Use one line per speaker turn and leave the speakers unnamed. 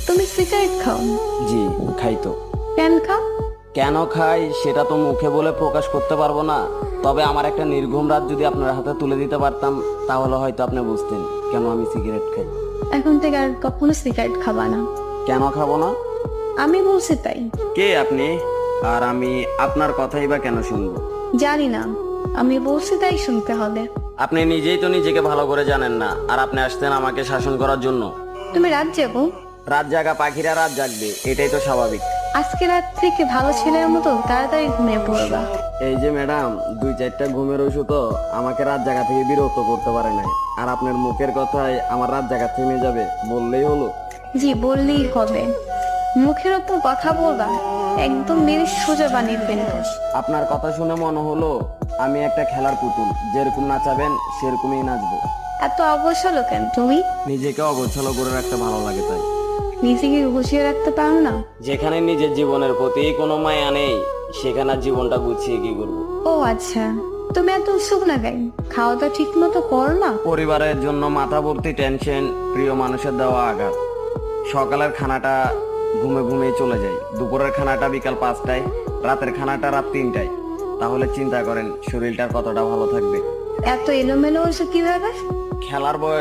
তুমি সিগারেট খাও?
জি খাই তো।
কেন খাও?
কেন খাই সেটা তো মুখে বলে প্রকাশ করতে পারবো না, তবে আমার একটা নির্ঘুম রাত যদি আপনার হাতে তুলে দিতে পারতাম তাহলে হয়তো আপনি বুঝতেন কেন আমি সিগারেট খাই।
এখন থেকে আর কখনো সিগারেট খাবা না।
কেন খাবো না?
আমি বলছি তাই।
কে আপনি? আর আমি আপনার কথাই বা কেন শুনবো?
জানি না, আমি বলছি তাই শুনতে হবে।
আপনি নিজেই তো নিজেকে ভালো করে জানেন না, আর আপনি আসতেন আমাকে শাসন করার জন্য।
তুমি রাত যাবো?
রাত জাগা পাখিরা রাত জাগবে, এটাই তো স্বাভাবিক।
আজকে রাত থেকে ভালো ছেলের মতো তাড়াতাড়ি ঘুমিয়ে পড়বা।
এই যে ম্যাডাম, 2-4টা ঘুমের ওষুধও আমাকে রাত জাগা থেকে বিরক্ত করতে পারে নাই, আর আপনার মুখের কথায় আমার রাত জাগা থেমে যাবে বললেই হলো।
জি বললেই হবে। মুখের ওপর কথা বলবা, একদম মেরে সোজা বানিয়ে ফেলবো।
আপনার কথা শুনে মনে হলো আমি একটা খেলার পুতুল, যেরকম নাচাবেন সেরকমই নাচবো।
এত অবসর কেন তুমি?
নিজেকে অগোছালো করে রাখতে ভালো লাগে তাই।
নিজেকে গুছিয়ে রাখতে পারো না?
যেখানে নিজের জীবনের প্রতি কোনো মায়া নেই সেখানে আর জীবনটা গুছিয়ে কি করবো?
ও আচ্ছা, তুমি এত উৎসুক না কেন? খাওয়া দাওয়া ঠিক মতো করো না?
পরিবারের জন্য মাথা ভর্তি টেনশন, প্রিয় মানুষের দেওয়া আঘাত। সকালের খানাটা ঘুমে ঘুমিয়ে চলে যায়, দুপুরের খানাটা বিকাল 5টায়, রাতের খানাটা রাত 3টায়। তাহলে চিন্তা করেন শরীরটার কতটা ভালো থাকবে।
এত এলোমেলো হয়েছে কিভাবে?
খেলার বয়স